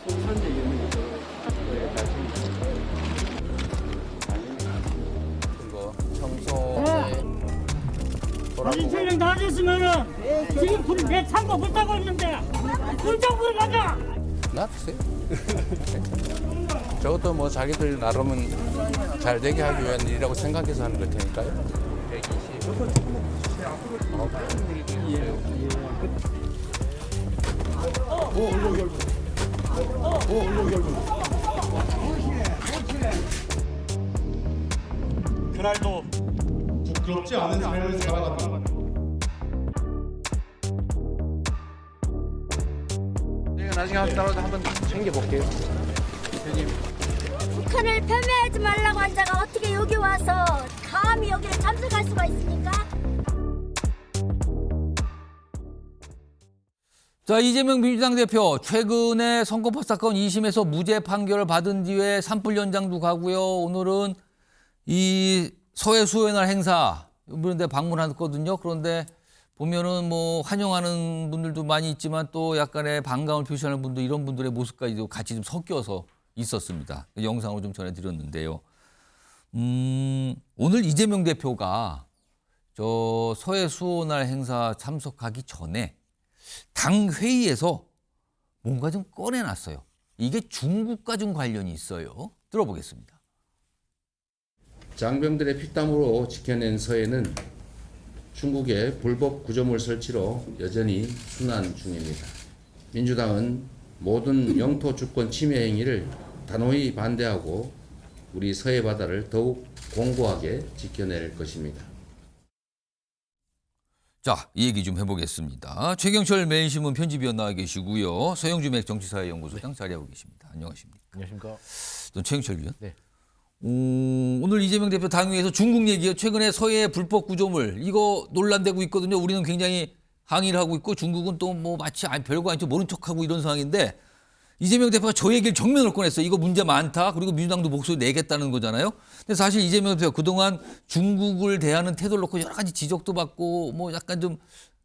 생산자 의원님께서 그거 청소에 사진 촬영 다 하셨으면은 지금 불이 내 창고 불 타고 있는데 불좀 불 가자. 놔두세요. 저것도 뭐 자기들 나름은 잘 되게 하기 위한 일이라고 생각해서 하는 걸 테니까요. 120. 그날도 부끄럽지 않은 삶을 살아간다. 내가 나중에 한번 챙겨볼게요. 북한을 폄훼하지 말라고 한 자가 어떻게 여기 와서 감히 여기에 참석할 수가 있습니까? 자, 이재명 민주당 대표 최근에 선거법 사건 2심에서 무죄 판결을 받은 뒤에 산불 연장도 가고요. 오늘은 이 서해 수요날 행사 이런 데 방문했거든요. 그런데 보면은 뭐 환영하는 분들도 많이 있지만 또 약간의 반감을 표시하는 분들 이런 분들의 모습까지도 같이 좀 섞여서 있었습니다. 영상으로 좀 전해드렸는데요. 오늘 이재명 대표가 저 서해 수요날 행사 참석하기 전에 당 회의에서 뭔가 좀 꺼내놨어요. 이게 중국과 좀 관련이 있어요. 들어보겠습니다. 장병들의 피땀으로 지켜낸 서해는 중국의 불법 구조물 설치로 여전히 순환 중입니다. 민주당은 모든 영토 주권 침해 행위를 단호히 반대하고 우리 서해 바다를 더욱 공고하게 지켜낼 것입니다. 자, 이 얘기 좀 해보겠습니다. 최경철 매일신문 편집위원 나와 계시고요. 서영주 맥정치사회연구소장 자리하고 계십니다. 안녕하십니까? 안녕하십니까? 또 최경철 위원. 네. 오늘 이재명 대표 당위에서 중국 얘기요. 최근에 서해 불법 구조물 이거 논란되고 있거든요. 우리는 굉장히 항의를 하고 있고 중국은 또 뭐 마치 별거 아니죠 모른 척하고 이런 상황인데 이재명 대표가 저 얘기를 정면으로 꺼냈어요. 이거 문제 많다. 그리고 민주당도 목소리 내겠다는 거잖아요. 근데 사실 이재명 대표가 그동안 중국을 대하는 태도를 놓고 여러 가지 지적도 받고 뭐 약간 좀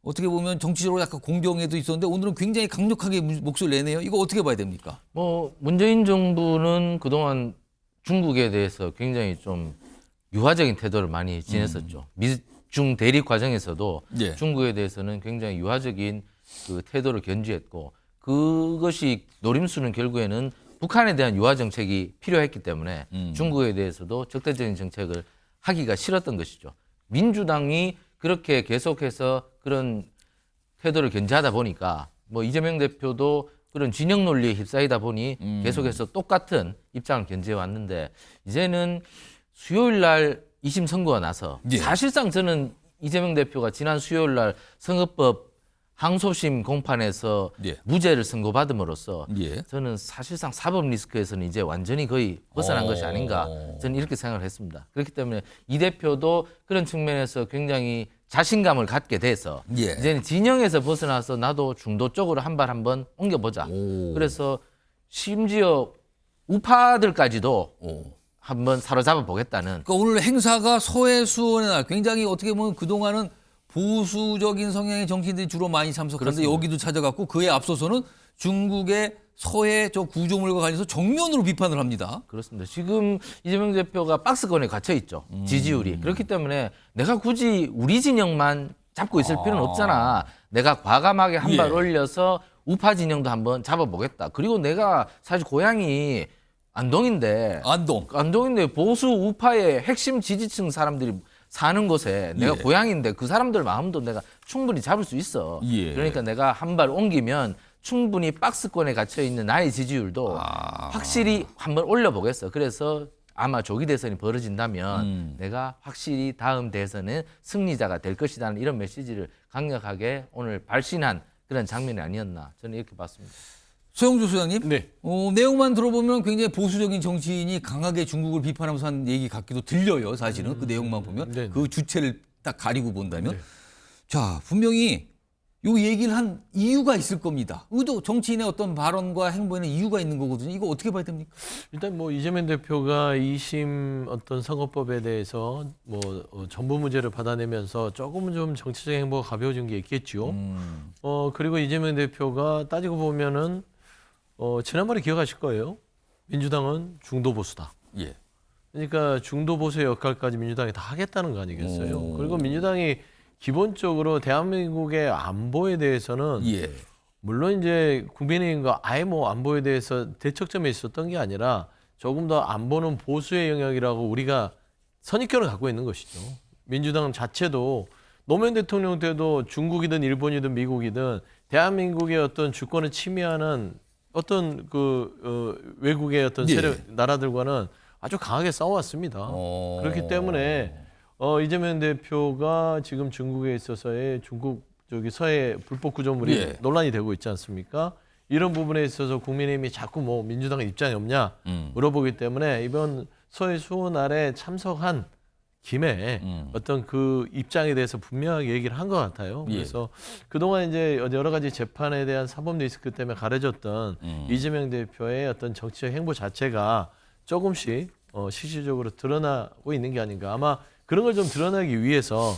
어떻게 보면 정치적으로 약간 공경에도 있었는데 오늘은 굉장히 강력하게 목소리를 내네요. 이거 어떻게 봐야 됩니까? 뭐 문재인 정부는 그동안 중국에 대해서 굉장히 좀 유화적인 태도를 많이 지냈었죠. 미중 대립 과정에서도 예. 중국에 대해서는 굉장히 유화적인 그 태도를 견지했고 그것이 노림수는 결국에는 북한에 대한 유화 정책이 필요했기 때문에 중국에 대해서도 적대적인 정책을 하기가 싫었던 것이죠. 민주당이 그렇게 계속해서 그런 태도를 견지하다 보니까 뭐 이재명 대표도 그런 진영 논리에 휩싸이다 보니 계속해서 똑같은 입장을 견지해 왔는데 이제는 수요일 날 2심 선고가 나서 예. 사실상 저는 이재명 대표가 지난 수요일 날 선거법 항소심 공판에서 예. 무죄를 선고받음으로써 예. 저는 사실상 사법 리스크에서는 이제 완전히 거의 벗어난 것이 아닌가 저는 이렇게 생각을 했습니다. 그렇기 때문에 이 대표도 그런 측면에서 굉장히 자신감을 갖게 돼서 예. 이제는 진영에서 벗어나서 나도 중도 쪽으로 한 발 한번 옮겨보자. 그래서 심지어 우파들까지도 한번 사로잡아 보겠다는. 그러니까 오늘 행사가 서해 수원의 날 굉장히 어떻게 보면 그동안은 보수적인 성향의 정치인들이 주로 많이 참석하는데 여기도 찾아갔고 그에 앞서서는 중국의 서해 저 구조물과 관련해서 정면으로 비판을 합니다. 그렇습니다. 지금 이재명 대표가 박스권에 갇혀 있죠. 지지율이. 그렇기 때문에 내가 굳이 우리 진영만 잡고 있을 필요는 없잖아. 내가 과감하게 한 발 예. 올려서 우파 진영도 한번 잡아보겠다. 그리고 내가 사실 고향이 안동인데 안동인데 보수 우파의 핵심 지지층 사람들이 사는 곳에 내가 예. 고향인데 그 사람들 마음도 내가 충분히 잡을 수 있어. 예. 그러니까 내가 한 발 옮기면 충분히 박스권에 갇혀 있는 나의 지지율도 확실히 한번 올려보겠어. 그래서 아마 조기 대선이 벌어진다면 내가 확실히 다음 대선은 승리자가 될 것이라는 이런 메시지를 강력하게 오늘 발신한 그런 장면이 아니었나 저는 이렇게 봤습니다. 소영주 소장님, 네. 내용만 들어보면 굉장히 보수적인 정치인이 강하게 중국을 비판하면서 한 얘기 같기도 들려요. 사실은 그 내용만 보면 네. 그 주체를 딱 가리고 본다면, 자 분명히 요 얘기를 한 이유가 있을 겁니다. 의도 정치인의 어떤 발언과 행보에는 이유가 있는 거거든요. 이거 어떻게 봐야 됩니까? 일단 뭐 이재명 대표가 2심 어떤 선거법에 대해서 뭐 전부 무죄를 받아내면서 조금은 좀 정치적 행보가 가벼워진 게 있겠죠. 그리고 이재명 대표가 따지고 보면은 지난번에 기억하실 거예요. 민주당은 중도 보수다. 예. 그러니까 중도 보수의 역할까지 민주당이 다 하겠다는 거 아니겠어요? 오. 그리고 민주당이 기본적으로 대한민국의 안보에 대해서는 예. 물론 이제 국민의힘과 아예 뭐 안보에 대해서 대척점에 있었던 게 아니라 조금 더 안보는 보수의 영역이라고 우리가 선입견을 갖고 있는 것이죠. 민주당 자체도 노무현 대통령 때도 중국이든 일본이든 미국이든 대한민국의 어떤 주권을 침해하는 어떤 외국의 어떤 예. 세력 나라들과는 아주 강하게 싸워왔습니다. 그렇기 때문에 이재명 대표가 지금 중국에 있어서의 중국 저기 서해 불법 구조물이 예. 논란이 되고 있지 않습니까? 이런 부분에 있어서 국민의힘이 자꾸 뭐 민주당의 입장이 없냐 물어보기 때문에 이번 서해 수호날에 참석한 김에 어떤 그 입장에 대해서 분명하게 얘기를 한 것 같아요. 예. 그래서 그동안 이제 여러 가지 재판에 대한 사법 리스크 때문에 가려졌던 이재명 대표의 어떤 정치적 행보 자체가 조금씩 실질적으로 드러나고 있는 게 아닌가. 아마 그런 걸 좀 드러나기 위해서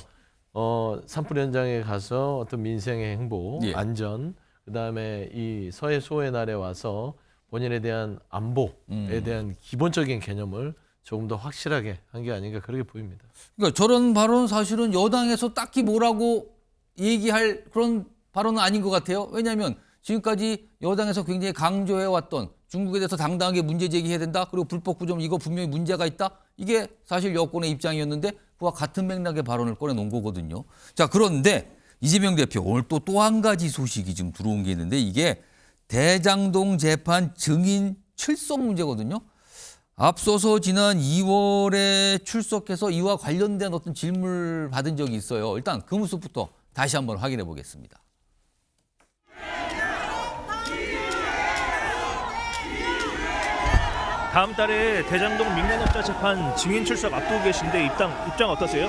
산불 현장에 가서 어떤 민생의 행보, 예. 안전, 그다음에 이 서해 수호의 날에 와서 본인에 대한 안보에 대한 기본적인 개념을 조금 더 확실하게 한 게 아닌가 그렇게 보입니다. 그러니까 저런 발언 사실은 여당에서 딱히 뭐라고 얘기할 그런 발언은 아닌 것 같아요. 왜냐하면 지금까지 여당에서 굉장히 강조해왔던 중국에 대해서 당당하게 문제 제기해야 된다. 그리고 불법 구조물 이거 분명히 문제가 있다. 이게 사실 여권의 입장이었는데 그와 같은 맥락의 발언을 꺼내놓은 거거든요. 자, 그런데 이재명 대표 오늘 또 한 가지 소식이 지금 들어온 게 있는데 이게 대장동 재판 증인 출석 문제거든요. 앞서서 지난 2월에 출석해서 이와 관련된 어떤 질문을 받은 적이 있어요. 일단 그 모습부터 다시 한번 확인해 보겠습니다. 다음 달에 대장동 민간업자 재판 증인 출석 앞두고 계신데 입장 어떠세요?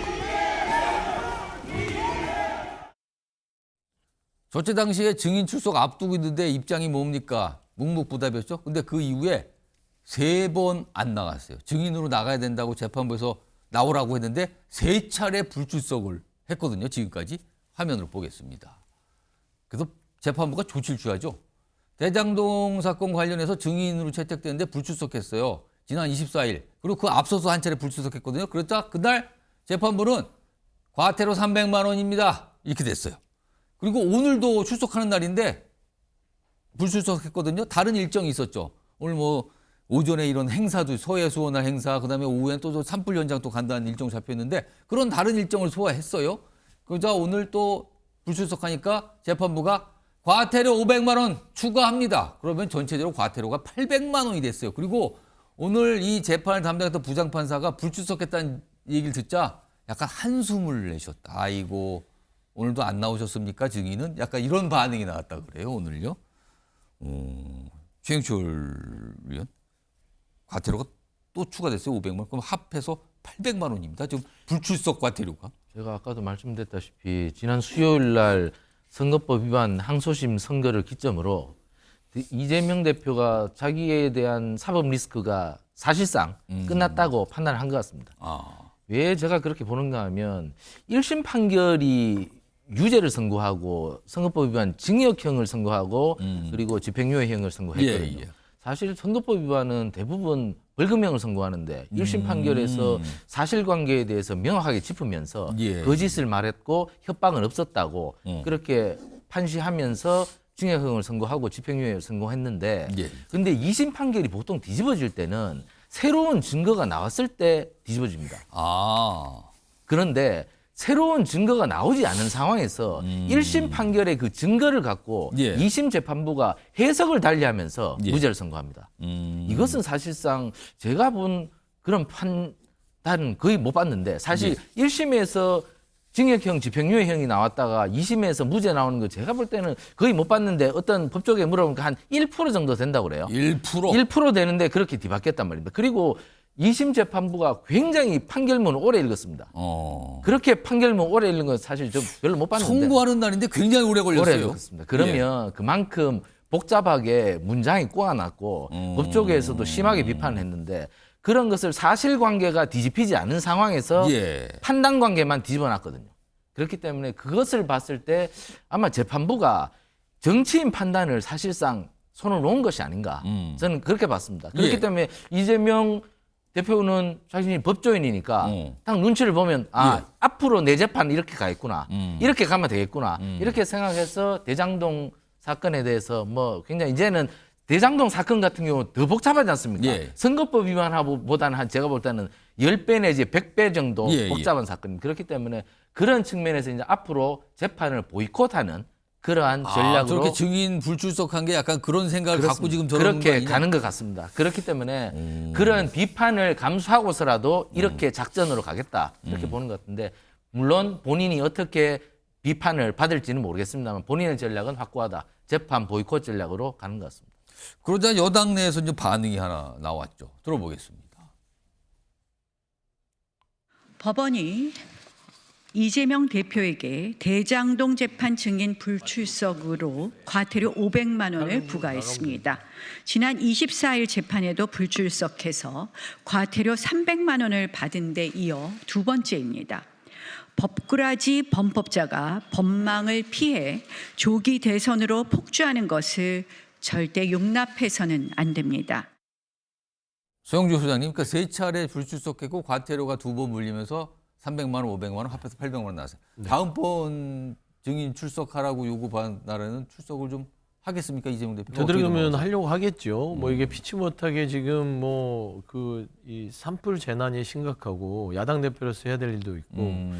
저때 당시에 증인 출석 앞두고 있는데 입장이 뭡니까? 묵묵부답이었죠. 근데 그 이후에 3번 안 나갔어요. 증인으로 나가야 된다고 재판부에서 나오라고 했는데 3차례 불출석을 했거든요. 지금까지 화면으로 보겠습니다. 그래서 재판부가 조치를 취하죠. 대장동 사건 관련해서 증인으로 채택됐는데 불출석했어요. 지난 24일. 그리고 그 앞서서 한 차례 불출석했거든요. 그러자 그날 재판부는 과태료 300만 원입니다. 이렇게 됐어요. 그리고 오늘도 출석하는 날인데 불출석했거든요. 다른 일정이 있었죠. 오늘 뭐 오전에 이런 행사도 서해 수호날 행사, 그다음에 오후엔 또 산불 현장 또 간다는 일정 잡혔는데 그런 다른 일정을 소화했어요. 그러자 오늘 또 불출석하니까 재판부가 과태료 500만 원 추가합니다. 그러면 전체적으로 과태료가 800만 원이 됐어요. 그리고 오늘 이 재판을 담당했던 부장판사가 불출석했다는 얘기를 듣자 약간 한숨을 내셨다. 아이고 오늘도 안 나오셨습니까? 증인은? 약간 이런 반응이 나왔다 그래요. 오늘요. 최영철 위원. 과태료가 또 추가됐어요. 500만 원. 그럼 합해서 800만 원입니다. 지금 불출석 과태료가. 제가 아까도 말씀드렸다시피 지난 수요일 날 선거법 위반 항소심 선거를 기점으로 이재명 대표가 자기에 대한 사법 리스크가 사실상 끝났다고 판단을 한 것 같습니다. 왜 제가 그렇게 보는가 하면 1심 판결이 유죄를 선고하고 선거법 위반 징역형을 선고하고 그리고 집행유예형을 선고했거든요. 예. 사실 선거법 위반은 대부분 벌금형을 선고하는데 1심 판결에서 사실관계에 대해서 명확하게 짚으면서 예. 거짓을 말했고 협박은 없었다고 그렇게 판시하면서 징역형을 선고하고 집행유예를 선고했는데 예. 근데 2심 판결이 보통 뒤집어질 때는 새로운 증거가 나왔을 때 뒤집어집니다. 그런데 새로운 증거가 나오지 않은 상황에서 1심 판결의 그 증거를 갖고 예. 2심 재판부가 해석을 달리하면서 예. 무죄를 선고합니다. 이것은 사실상 제가 본 그런 판단은 거의 못 봤는데 사실 1심에서 징역형, 집행유예형이 나왔다가 2심에서 무죄 나오는 거 제가 볼 때는 거의 못 봤는데 어떤 법조계 물어보니까 한 1% 정도 된다고 그래요. 1% 되는데 그렇게 뒤바뀌었단 말입니다. 그리고 2심 재판부가 굉장히 판결문을 오래 읽었습니다. 그렇게 판결문 오래 읽는 건 사실 좀 별로 못 봤는데. 선고하는 날인데 굉장히 오래 걸렸어요. 오래 읽었습니다. 그러면 그만큼 복잡하게 문장이 꼬아놨고 법조계에서도 심하게 비판을 했는데 그런 것을 사실관계가 뒤집히지 않은 상황에서 판단관계만 뒤집어놨거든요. 그렇기 때문에 그것을 봤을 때 아마 재판부가 정치인 판단을 사실상 손을 놓은 것이 아닌가. 저는 그렇게 봤습니다. 그렇기 예. 때문에 이재명 대표는 자신이 법조인이니까 딱 눈치를 보면 앞으로 내 재판 이렇게 가 있구나. 이렇게 가면 되겠구나. 이렇게 생각해서 대장동 사건에 대해서 뭐 굉장히 이제는 대장동 사건 같은 경우 더 복잡하지 않습니까? 예. 선거법 위반하고보다는 제가 볼 때는 10배 내지 100배 정도 예, 복잡한 사건입니다. 그렇기 때문에 그런 측면에서 이제 앞으로 재판을 보이콧하는 그러한 전략으로 저렇게 증인 불출석한 게 약간 그런 생각을 갖고 지금 저런 거 그렇게 아니냐? 가는 것 같습니다. 그렇기 때문에 그런 비판을 감수하고서라도 이렇게 작전으로 가겠다 이렇게 보는 것 같은데 물론 본인이 어떻게 비판을 받을지는 모르겠습니다만 본인의 전략은 확고하다. 재판 보이콧 전략으로 가는 것 같습니다. 그러자 여당 내에서 이제 반응이 하나 나왔죠. 들어보겠습니다. 법원이 이재명 대표에게 대장동 재판 증인 불출석으로 과태료 500만 원을 부과했습니다. 지난 24일 재판에도 불출석해서 과태료 300만 원을 받은 데 이어 두 번째입니다. 법꾸라지 범법자가 법망을 피해 조기 대선으로 폭주하는 것을 절대 용납해서는 안 됩니다. 소영주 소장님, 그러니까 세 차례 불출석했고 과태료가 두 번 물리면서 300만 원, 500만 원 합해서 800만 원 나왔어요. 네. 다음번 증인 출석하라고 요구받은 날에는 출석을 좀 하겠습니까, 이재명 대표? 되도록이면 하려고 하겠죠. 뭐 이게 피치 못하게 지금 뭐 이 산불 재난이 심각하고 야당 대표로서 해야 될 일도 있고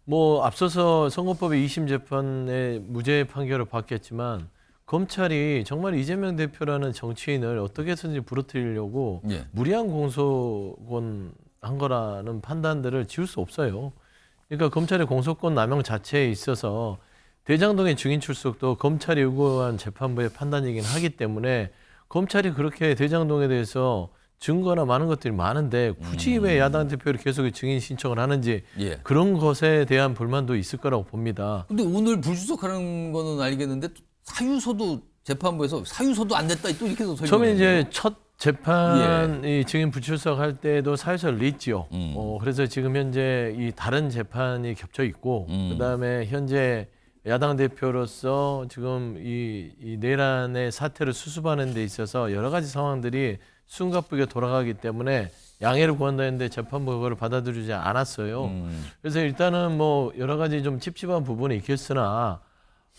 뭐 앞서서 선거법의 2심 재판에 무죄 판결을 받겠지만 검찰이 정말 이재명 대표라는 정치인을 어떻게 해서든지 부러뜨리려고 예. 무리한 공소권 한 거라는 판단들을 지울 수 없어요. 그러니까 검찰의 공소권 남용 자체에 있어서 대장동의 증인 출석도 검찰이 요구한 재판부의 판단이긴 하기 때문에 검찰이 그렇게 대장동에 대해서 증거나 많은 것들이 많은데 굳이 왜 야당 대표를 계속 증인 신청을 하는지 예. 그런 것에 대한 불만도 있을 거라고 봅니다. 근데 오늘 불출석하는 거는 알겠는데 또 사유서도 재판부에서 사유서도 안 냈다 또 이렇게 설명해요. 처음에 이제 첫 재판이 증인 불출석할 때도 사유서를 냈지요. 그래서 지금 현재 이 다른 재판이 겹쳐 있고 그다음에 현재 야당 대표로서 지금 이 내란의 사태를 수습하는 데 있어서 여러 가지 상황들이 숨가쁘게 돌아가기 때문에 양해를 구한다는데 재판부가 그걸 받아들이지 않았어요. 그래서 일단은 뭐 여러 가지 좀 찝찝한 부분이 있겠으나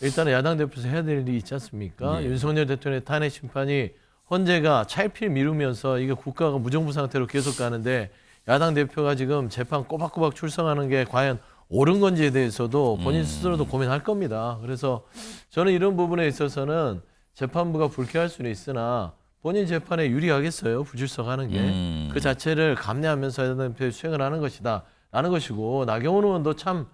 일단은 야당 대표에서 해야 될 일이 있지 않습니까? 예. 윤석열 대통령의 탄핵 심판이 헌재가 차일피일 미루면서 이게 국가가 무정부 상태로 계속 가는데 야당 대표가 지금 재판 꼬박꼬박 출석하는 게 과연 옳은 건지에 대해서도 본인 스스로도 고민할 겁니다. 그래서 저는 이런 부분에 있어서는 재판부가 불쾌할 수는 있으나 본인 재판에 유리하겠어요. 불출석하는 게. 그 자체를 감내하면서 야당 대표에 수행을 하는 것이다. 라는 것이고 나경원 의원도 참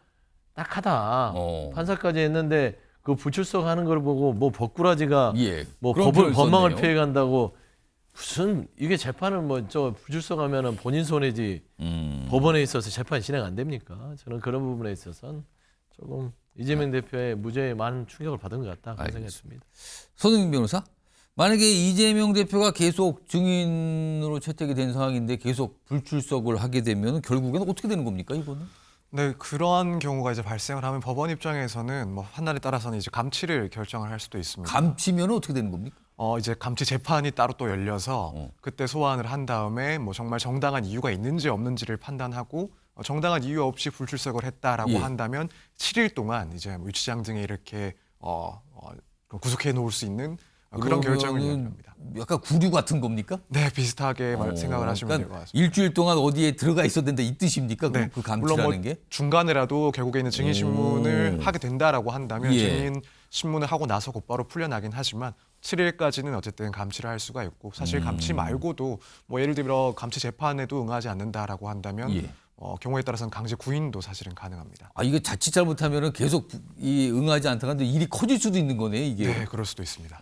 딱하다. 판사까지 했는데 그 불출석하는 걸 보고 뭐 법꾸라지가 예. 뭐 그런 표현을 법망을 썼네요. 피해간다고 무슨 이게 재판을 뭐 저 불출석하면은 본인 손해지 법원에 있어서 재판 진행 안 됩니까? 저는 그런 부분에 있어서는 조금 이재명 대표의 무죄에 많은 충격을 받은 것 같다 그런 생각했습니다. 손흥민 변호사, 만약에 이재명 대표가 계속 증인으로 채택이 된 상황인데 계속 불출석을 하게 되면 결국에는 어떻게 되는 겁니까 이거는? 네, 그러한 경우가 이제 발생을 하면 법원 입장에서는 뭐 판단에 따라서는 이제 감치를 결정을 할 수도 있습니다. 감치면 어떻게 되는 겁니까? 이제 감치 재판이 따로 또 열려서 그때 소환을 한 다음에 뭐 정말 정당한 이유가 있는지 없는지를 판단하고 정당한 이유 없이 불출석을 했다라고 예. 한다면 7일 동안 이제 뭐 유치장 등에 이렇게 구속해 놓을 수 있는 그런 결정을 내립니다. 약간 구류 같은 겁니까? 네, 비슷하게 생각을 하시면 될 것 그러니까 같습니다. 일주일 동안 어디에 들어가 있어야 된다 이 뜻입니까? 네, 그 물론 감치라는 뭐 게? 중간에라도 결국에는 증인 신문을 하게 된다라고 한다면 예. 증인 신문을 하고 나서 곧바로 풀려나긴 하지만 7일까지는 어쨌든 감치를 할 수가 있고 사실 감치 말고도 뭐 예를 들어 감치 재판에도 응하지 않는다라고 한다면 예. 경우에 따라서는 강제 구인도 사실은 가능합니다. 아 이거 자칫 잘못하면은 계속 응하지 않다가 일이 커질 수도 있는 거네 이게. 네, 그럴 수도 있습니다.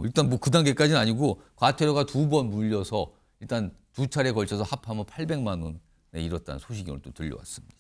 일단 뭐 그 단계까지는 아니고 과태료가 2번 물려서 일단 2차례에 걸쳐서 합하면 800만 원 잃었다는 소식이 오늘 또 들려왔습니다.